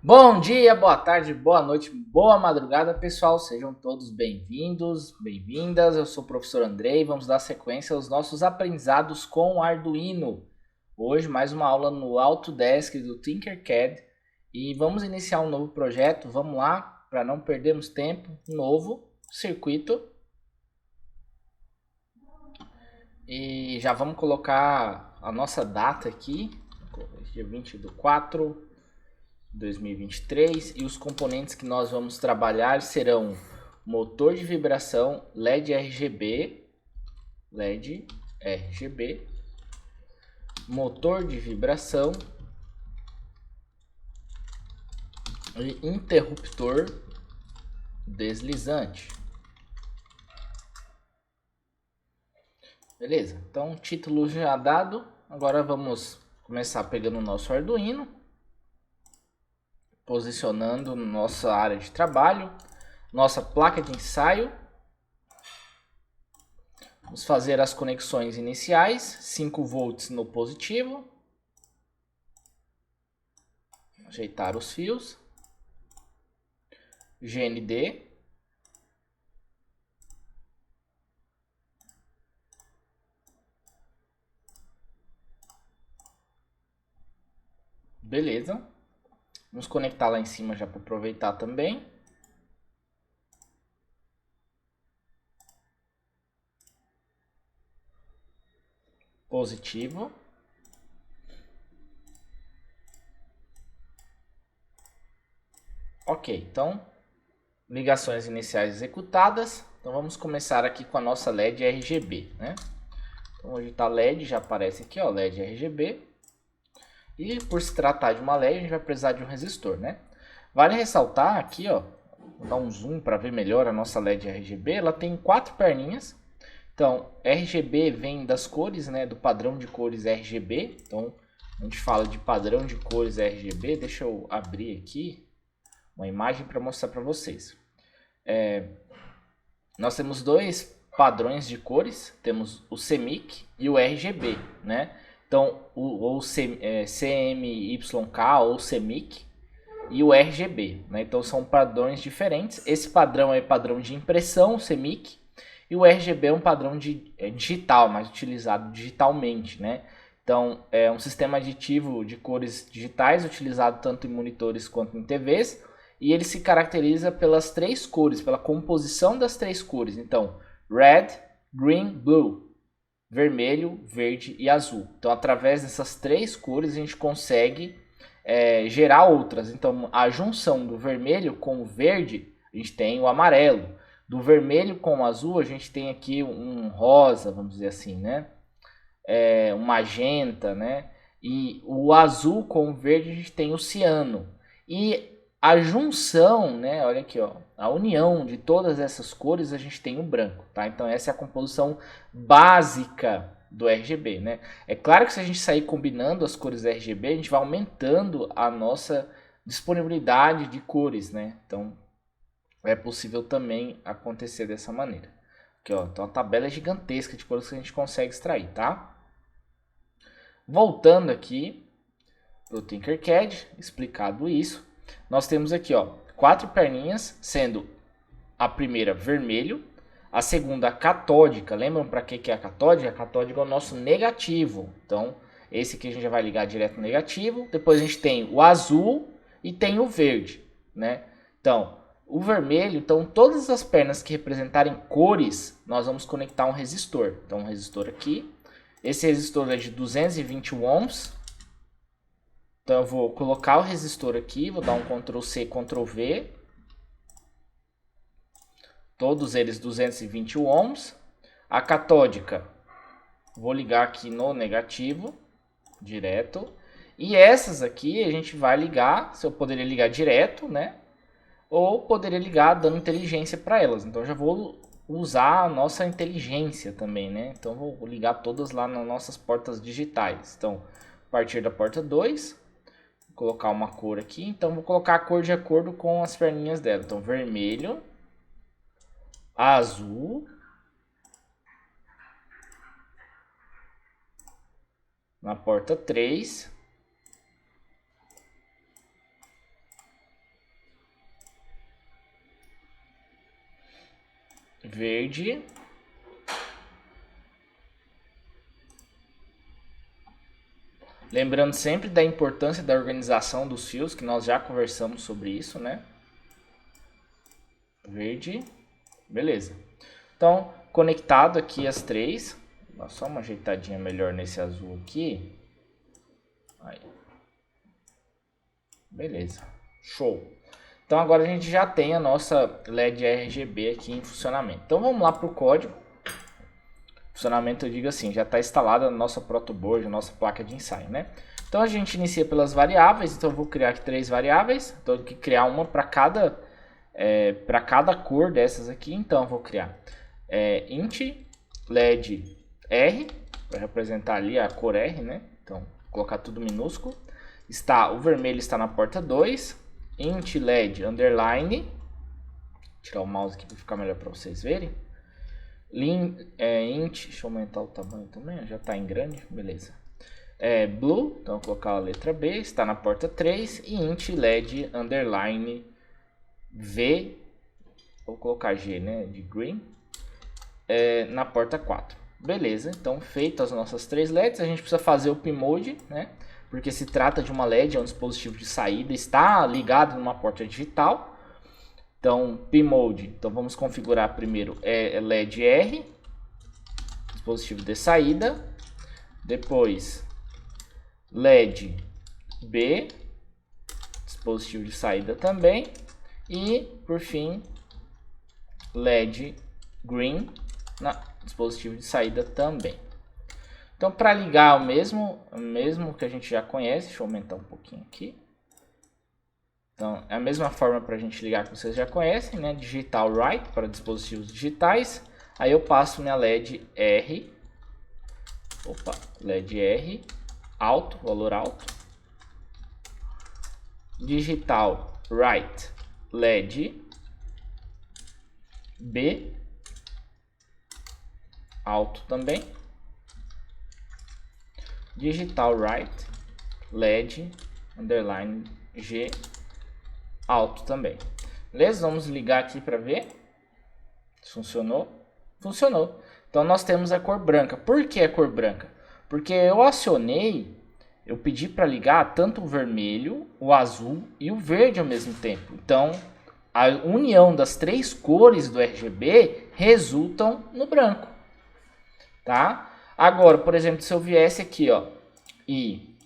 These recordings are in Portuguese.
Bom dia, boa tarde, boa noite, boa madrugada, pessoal. Sejam todos bem-vindos, bem-vindas. Eu sou o professor Andrei. Vamos dar sequência aos nossos aprendizados com o Arduino. Hoje, mais uma aula no Autodesk do Tinkercad. E vamos iniciar um novo projeto. Vamos lá, para não perdermos tempo. Novo circuito. E já vamos colocar a nossa data aqui. Dia 20 de 4 de 2023, e os componentes que nós vamos trabalhar serão motor de vibração, LED RGB, motor de vibração e interruptor deslizante. Beleza, então título já dado, agora vamos começar pegando o nosso Arduino, posicionando nossa área de trabalho, nossa placa de ensaio. Vamos fazer as conexões iniciais, 5 volts no positivo. Ajeitar os fios. GND. Beleza. Vamos conectar lá em cima já para aproveitar também. Positivo. Ok, então ligações iniciais executadas. Então vamos começar aqui com a nossa LED RGB, né? Então hoje está LED, já aparece aqui, ó, LED RGB. E por se tratar de uma LED, a gente vai precisar de um resistor, né? Vale ressaltar aqui, ó, vou dar um zoom para ver melhor a nossa LED RGB. Ela tem 4 perninhas. Então, RGB vem das cores, né, do padrão de cores RGB. Então, a gente fala de padrão de cores RGB. Deixa eu abrir aqui uma imagem para mostrar para vocês. Nós temos dois padrões de cores, temos o CMYK e o RGB, né? Então, o CMYK ou CMYK e o RGB, né? Então são padrões diferentes. Esse padrão é padrão de impressão, o CMYK, e o RGB é um padrão digital, mais utilizado digitalmente, né? Então é um sistema aditivo de cores digitais utilizado tanto em monitores quanto em TVs, e ele se caracteriza pelas 3 cores, pela composição das 3 cores. Então, red, green, blue, vermelho, verde e azul. Então, através dessas 3 cores, a gente consegue gerar outras. Então, a junção do vermelho com o verde, a gente tem o amarelo. Do vermelho com o azul, a gente tem aqui um rosa, vamos dizer assim, né? Um magenta, né? E o azul com o verde, a gente tem o ciano. E a junção, né? Olha aqui, ó, a união de todas essas cores, a gente tem o branco, tá? Então essa é a composição básica do RGB, né? É claro que se a gente sair combinando as cores RGB, a gente vai aumentando a nossa disponibilidade de cores, né? Então é possível também acontecer dessa maneira. Aqui, ó, então a tabela é gigantesca de cores que a gente consegue extrair, tá? Voltando aqui para o Tinkercad, explicado isso, nós temos aqui, ó, 4 perninhas, sendo a primeira vermelho, a segunda catódica. Lembram para que é a catódica? A catódica é o nosso negativo. Então, esse aqui a gente já vai ligar direto no negativo. Depois a gente tem o azul e tem o verde, né? Então, o vermelho, então todas as pernas que representarem cores, nós vamos conectar um resistor. Então, um resistor aqui. Esse resistor é de 220 ohms. Então eu vou colocar o resistor aqui, vou dar um Ctrl C, Ctrl V. Todos eles 220 ohms. A catódica, vou ligar aqui no negativo, direto. E essas aqui a gente vai ligar, se eu poderia ligar direto, né? Ou poderia ligar dando inteligência para elas. Então já vou usar a nossa inteligência também, né? Então vou ligar todas lá nas nossas portas digitais. Então, a partir da porta 2, vou colocar uma cor aqui. Então vou colocar a cor de acordo com as perninhas dela. Então vermelho, azul, na porta 3, verde, lembrando sempre da importância da organização dos fios, que nós já conversamos sobre isso, né? Verde, beleza. Então, conectado aqui as três, dá só uma ajeitadinha melhor nesse azul aqui. Aí. Beleza, show. Então agora a gente já tem a nossa LED RGB aqui em funcionamento. Então vamos lá para o código. Funcionamento, eu digo assim, já está instalada a nossa protoboard, a nossa placa de ensaio, né? Então a gente inicia pelas variáveis, então eu vou criar aqui 3 variáveis, então eu tenho que criar uma para cada cor dessas aqui, então eu vou criar int LED R, para representar ali a cor R, né? Então, vou colocar tudo minúsculo. O vermelho está na porta 2, int LED underline, vou tirar o mouse aqui para ficar melhor para vocês verem. Int, deixa eu aumentar o tamanho também, já está em grande, beleza. Blue, então vou colocar a letra B, está na porta 3, e int LED underline V, vou colocar G, né, de green, na porta 4. Beleza, então feitas as nossas 3 LEDs, a gente precisa fazer o PMode, né, porque se trata de uma LED, é um dispositivo de saída, está ligado numa porta digital. Então, PMode, então vamos configurar primeiro LED R, dispositivo de saída, depois LED B, dispositivo de saída também, e por fim LED Green, dispositivo de saída também. Então, para ligar o mesmo que a gente já conhece, deixa eu aumentar um pouquinho aqui. Então, é a mesma forma para a gente ligar que vocês já conhecem, né? Digital write para dispositivos digitais. Aí eu passo minha LED R, LED R, alto, valor alto. Digital write LED B, alto também. Digital write LED underline G, alto também. Beleza? Vamos ligar aqui para ver se funcionou. Funcionou. Então nós temos a cor branca. Por que a cor branca? Porque eu pedi para ligar tanto o vermelho, o azul e o verde ao mesmo tempo. Então a união das 3 cores do RGB resultam no branco, tá? Agora, por exemplo, se eu viesse aqui, ó, e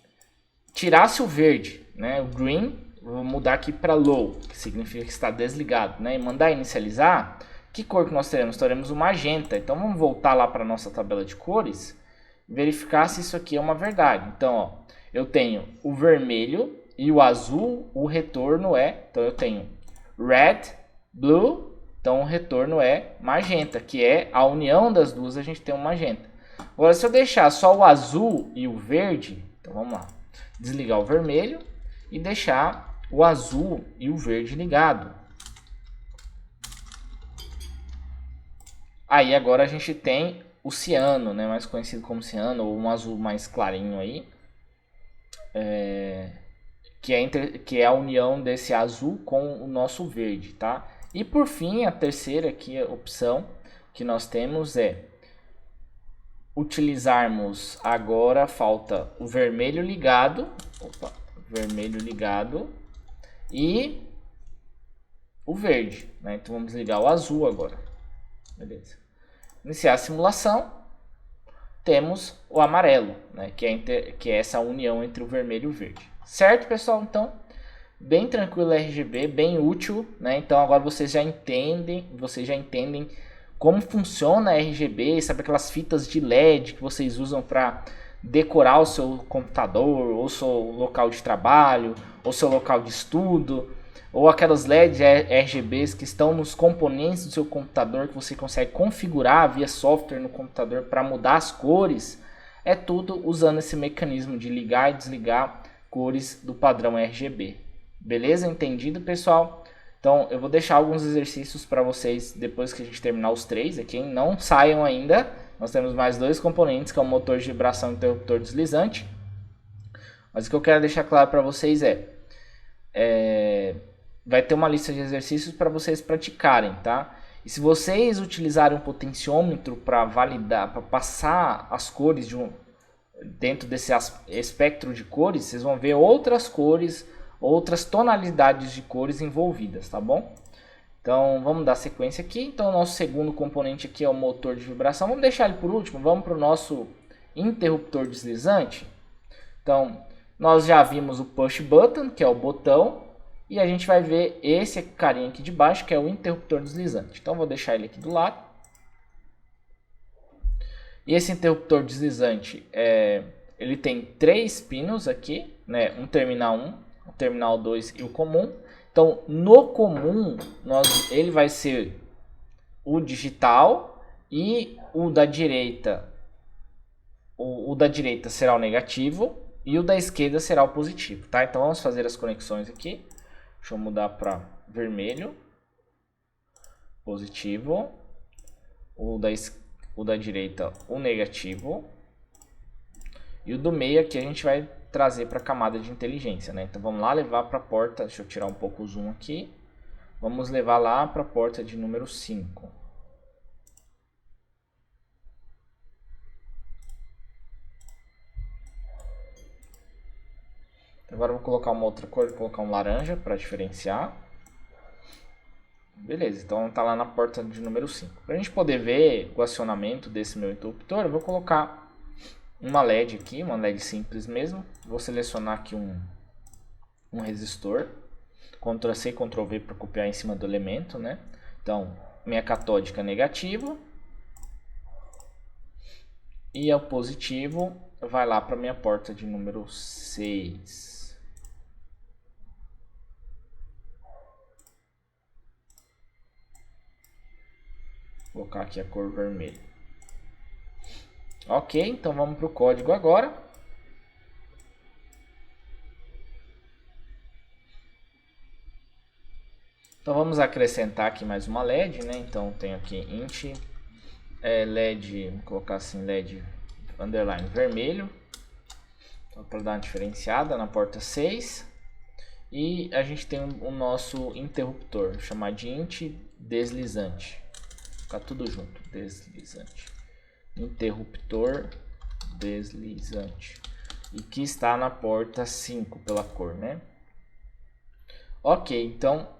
tirasse o verde, né, o green, vou mudar aqui para low, que significa que está desligado, né, e mandar inicializar, que cor que nós teremos? Teremos o magenta. Então vamos voltar lá para nossa tabela de cores, verificar se isso aqui é uma verdade. Então, ó, eu tenho o vermelho e o azul, o retorno então eu tenho red, blue, então o retorno é magenta, que é a união das duas, a gente tem um magenta. Agora, se eu deixar só o azul e o verde, então vamos lá, desligar o vermelho e deixar o azul e o verde ligado. Aí agora a gente tem o ciano, né, mais conhecido como ciano, ou um azul mais clarinho aí, que é a união desse azul com o nosso verde, tá? E por fim, a terceira aqui, a opção que nós temos é utilizarmos agora, falta o vermelho ligado, vermelho ligado e o verde, né? Então vamos ligar o azul agora, beleza. Iniciar a simulação, temos o amarelo, né? Que é essa união entre o vermelho e o verde, certo, pessoal? Então, bem tranquilo RGB, bem útil, né? Então agora vocês já entendem como funciona a RGB, sabe aquelas fitas de LED que vocês usam para decorar o seu computador, ou seu local de trabalho, ou seu local de estudo, ou aquelas LEDs RGBs que estão nos componentes do seu computador que você consegue configurar via software no computador para mudar as cores. É tudo usando esse mecanismo de ligar e desligar cores do padrão RGB. Beleza? Entendido, pessoal? Então eu vou deixar alguns exercícios para vocês depois que a gente terminar os 3 aqui, hein? Não saiam ainda. Nós temos mais 2 componentes, que é o motor de vibração e o interruptor deslizante. Mas o que eu quero deixar claro para vocês vai ter uma lista de exercícios para vocês praticarem, tá? E se vocês utilizarem um potenciômetro para validar, para passar as cores dentro desse espectro de cores, vocês vão ver outras cores, outras tonalidades de cores envolvidas, tá bom? Então vamos dar sequência aqui. Então o nosso segundo componente aqui é o motor de vibração. Vamos deixar ele por último, vamos para o nosso interruptor deslizante. Então nós já vimos o push button, que é o botão, e a gente vai ver esse carinha aqui de baixo, que é o interruptor deslizante. Então vou deixar ele aqui do lado. E esse interruptor deslizante, ele tem 3 pinos aqui, né? Um terminal 1, o terminal 2 e o comum. Então no comum ele vai ser o digital e o da direita. O da direita será o negativo e o da esquerda será o positivo, tá? Então vamos fazer as conexões aqui. Deixa eu mudar para vermelho, positivo, o da direita o negativo e o do meio aqui a gente vai trazer para a camada de inteligência, né? Então vamos lá levar para a porta, deixa eu tirar um pouco o zoom aqui, vamos levar lá para a porta de número 5. Agora eu vou colocar uma outra cor, vou colocar um laranja para diferenciar. Beleza, então está lá na porta de número 5. Para a gente poder ver o acionamento desse meu interruptor, eu vou colocar uma LED aqui, uma LED simples mesmo. Vou selecionar aqui um resistor. Ctrl C, Ctrl V para copiar em cima do elemento, né? Então, minha catódica negativa. E o positivo vai lá para minha porta de número 6. Vou colocar aqui a cor vermelha. Ok, então vamos para o código agora. Então vamos acrescentar aqui mais uma LED, né? Então tenho aqui int LED, vou colocar assim LED underline vermelho, então, para dar uma diferenciada na porta 6. E a gente tem o nosso interruptor, chamar de int deslizante. Vou colocar tudo junto, deslizante. Interruptor deslizante. E que está na porta 5 pela cor, né? Ok, então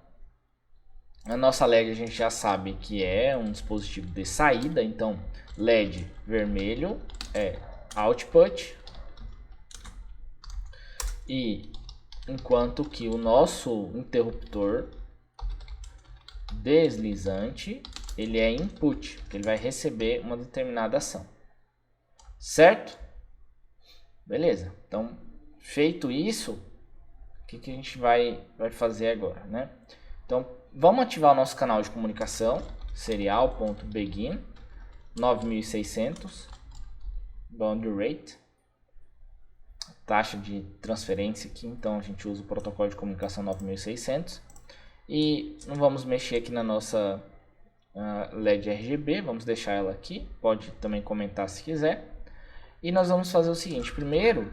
a nossa LED a gente já sabe que é um dispositivo de saída, então LED vermelho é output, e enquanto que o nosso interruptor deslizante ele é input, que ele vai receber uma determinada ação, certo? Beleza, então feito isso, o que a gente vai fazer agora, né? Então vamos ativar o nosso canal de comunicação, serial.begin 9600, boundary rate, taxa de transferência aqui, então a gente usa o protocolo de comunicação 9600, e não vamos mexer aqui na nossa LED RGB, vamos deixar ela aqui, pode também comentar se quiser. E nós vamos fazer o seguinte, primeiro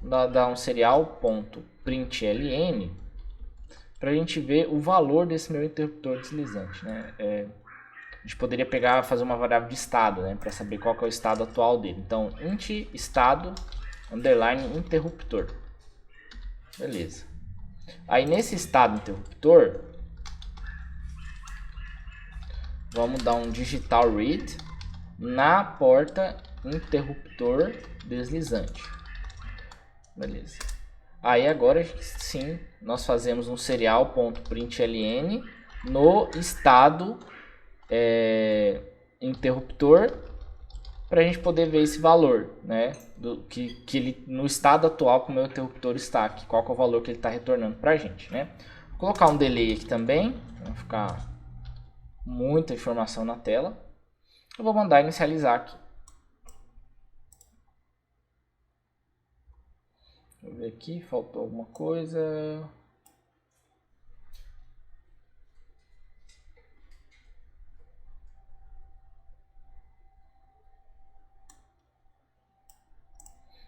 dar um serial.println para a gente ver o valor desse meu interruptor deslizante, né? A gente poderia fazer uma variável de estado, né, para saber qual que é o estado atual dele. Então int estado underline interruptor, beleza. Aí nesse estado interruptor vamos dar um digital read na porta interruptor deslizante, beleza. Aí agora sim nós fazemos um serial.println no estado interruptor para a gente poder ver esse valor, né, que ele no estado atual que o meu interruptor está aqui, qual que é o valor que ele está retornando para a gente, né. Vou colocar um delay aqui também, vai ficar muita informação na tela. Eu vou mandar inicializar aqui. Deixa eu ver aqui, faltou alguma coisa.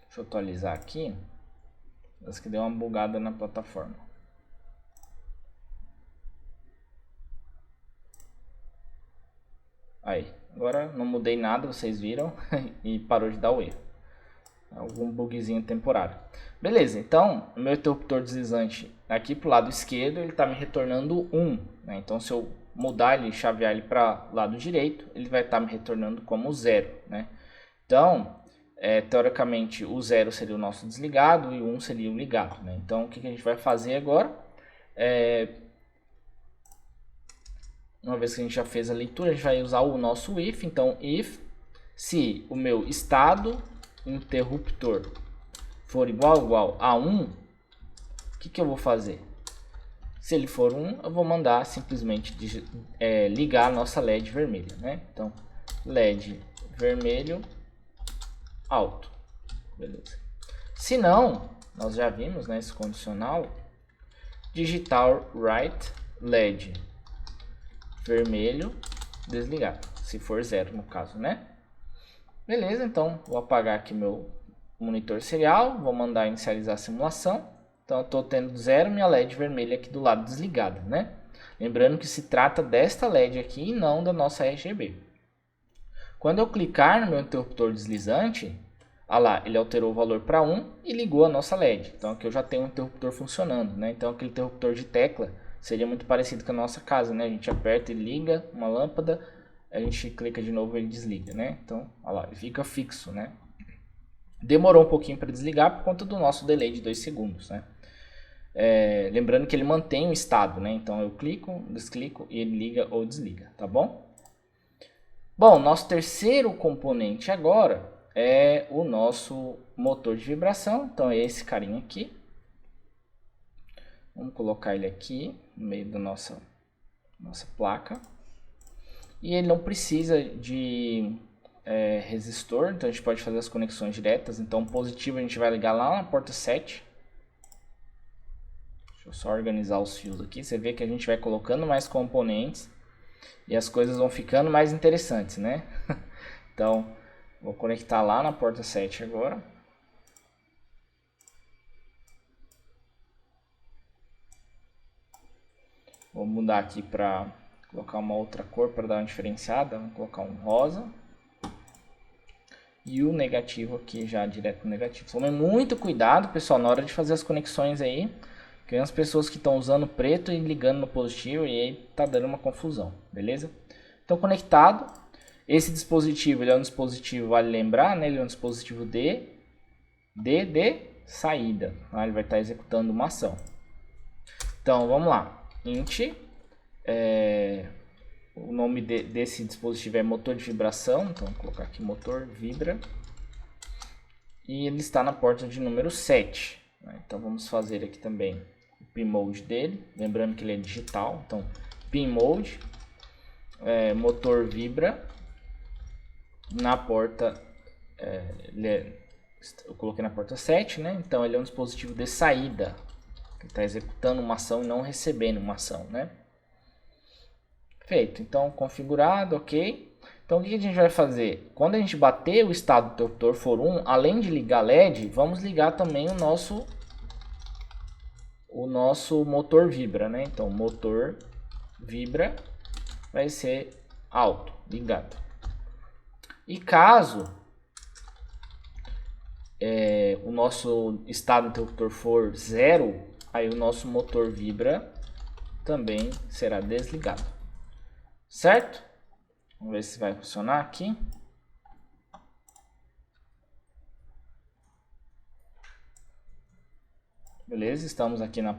Deixa eu atualizar aqui. Parece que deu uma bugada na plataforma. Aí, agora não mudei nada, vocês viram, e parou de dar o erro. Algum bugzinho temporário. Beleza, então, o meu interruptor deslizante aqui pro lado esquerdo, ele está me retornando 1. Né? Então, se eu mudar ele, chavear ele para lado direito, ele vai estar me retornando como 0. Né? Então, teoricamente, o 0 seria o nosso desligado e o 1 seria o ligado. Né? Então, o que a gente vai fazer agora? Uma vez que a gente já fez a leitura, a gente vai usar o nosso if. Então, if, se o meu estado interruptor for igual a 1, o que eu vou fazer? Se ele for 1, eu vou mandar simplesmente ligar a nossa LED vermelha. Né? Então, LED vermelho alto. Beleza. Se não, nós já vimos, né, esse condicional, digital right LED vermelho desligado, se for 0 no caso, né? Beleza, então vou apagar aqui meu monitor serial, vou mandar inicializar a simulação. Então eu estou tendo 0, minha LED vermelha aqui do lado desligada, né? Lembrando que se trata desta LED aqui e não da nossa RGB. Quando eu clicar no meu interruptor deslizante, lá, ele alterou o valor para 1 e ligou a nossa LED. Então aqui eu já tenho um interruptor funcionando, né? Então aquele interruptor de tecla seria muito parecido com a nossa casa, né? A gente aperta e liga uma lâmpada, a gente clica de novo e ele desliga, né? Então, lá, ele fica fixo, né? Demorou um pouquinho para desligar por conta do nosso delay de 2 segundos, né? Lembrando que ele mantém o estado, né? Então eu clico, desclico e ele liga ou desliga, tá bom? Bom, nosso terceiro componente agora é o nosso motor de vibração. Então é esse carinha aqui. Vamos colocar ele aqui no meio da nossa placa. E ele não precisa de resistor, então a gente pode fazer as conexões diretas. Então positivo a gente vai ligar lá na porta 7. Deixa eu só organizar os fios aqui. Você vê que a gente vai colocando mais componentes e as coisas vão ficando mais interessantes, né? Então, vou conectar lá na porta 7 agora. Vou mudar aqui para colocar uma outra cor para dar uma diferenciada. Vamos colocar um rosa. E o negativo aqui já direto no negativo. Tome muito cuidado, pessoal, na hora de fazer as conexões aí. Tem as pessoas que estão usando preto e ligando no positivo e aí tá dando uma confusão, beleza? Então conectado. Esse dispositivo, ele é um dispositivo, vale lembrar, né? Ele é um dispositivo de saída. Tá? Ele vai estar executando uma ação. Então vamos lá. Int, o nome desse dispositivo é motor de vibração. Então vou colocar aqui motor vibra. E ele está na porta de número 7. Né? Então vamos fazer aqui também o pin mode dele. Lembrando que ele é digital. Então pin mode, motor vibra. Na porta, eu coloquei na porta 7, né? Então ele é um dispositivo de saída. Que está executando uma ação e não recebendo uma ação, né? Feito. Então, configurado, ok. Então, o que a gente vai fazer? Quando a gente bater o estado do interruptor for 1, além de ligar LED, vamos ligar também o nosso motor vibra, né? Então, motor vibra vai ser alto, ligado. E caso o nosso estado interruptor for 0, aí o nosso motor vibra também será desligado. Certo? Vamos ver se vai funcionar aqui. Beleza, estamos aqui na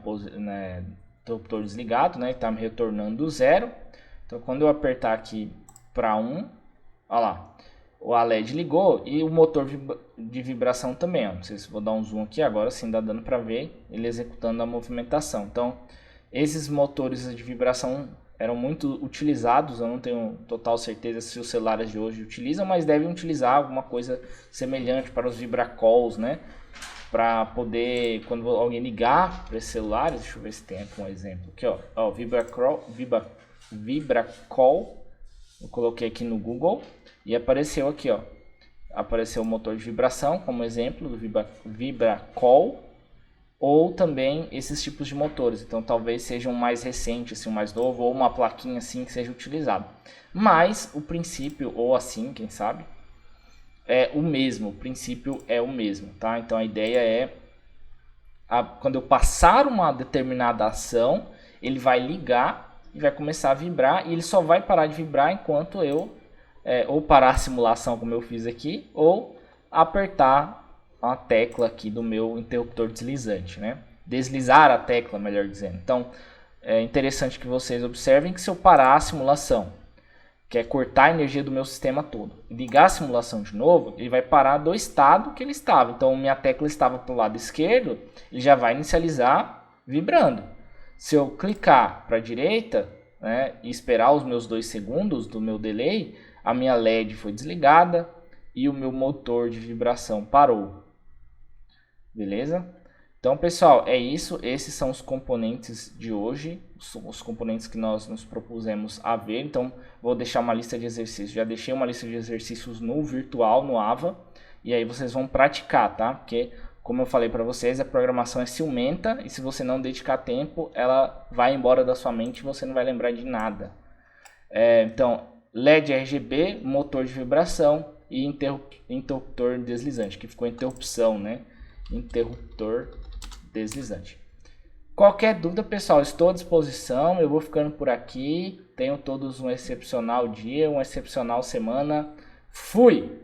interruptor desligado, né? Está me retornando 0. Então quando eu apertar aqui para 1, olha lá, o LED ligou e o motor de vibração também. Ó. Não sei se vou dar um zoom aqui, agora sim dá dando para ver ele executando a movimentação. Então esses motores de vibração eram muito utilizados, eu não tenho total certeza se os celulares de hoje utilizam, mas devem utilizar alguma coisa semelhante para os vibracalls, né? Para poder, quando alguém ligar para esses celulares, deixa eu ver se tem aqui um exemplo. Aqui, ó vibracall, eu coloquei aqui no Google e apareceu aqui, ó. Apareceu o motor de vibração como exemplo do vibracall ou também esses tipos de motores. Então talvez seja um mais recente, assim, um mais novo, ou uma plaquinha assim que seja utilizado. Mas o princípio, ou assim, quem sabe, é o mesmo. O princípio é o mesmo, tá? Então a ideia é, quando eu passar uma determinada ação, ele vai ligar e vai começar a vibrar, e ele só vai parar de vibrar enquanto eu ou parar a simulação como eu fiz aqui, ou apertar a tecla aqui do meu interruptor deslizante, né? Deslizar a tecla, melhor dizendo. Então, é interessante que vocês observem que se eu parar a simulação, que é cortar a energia do meu sistema todo, e ligar a simulação de novo, ele vai parar do estado que ele estava. Então, minha tecla estava para o lado esquerdo, ele já vai inicializar vibrando. Se eu clicar para a direita, né, e esperar os meus 2 segundos do meu delay, a minha LED foi desligada e o meu motor de vibração parou. Beleza? Então, pessoal, é isso. Esses são os componentes de hoje, os componentes que nós nos propusemos a ver. Então, vou deixar uma lista de exercícios. Já deixei uma lista de exercícios no virtual, no AVA, e aí vocês vão praticar, tá? Porque, como eu falei para vocês, a programação é ciumenta e se você não dedicar tempo, ela vai embora da sua mente e você não vai lembrar de nada. Então, LED RGB, motor de vibração e interruptor deslizante, que ficou interrupção, né? Interruptor deslizante. Qualquer dúvida, pessoal, estou à disposição. Eu vou ficando por aqui. Tenham todos um excepcional dia, uma excepcional semana. Fui!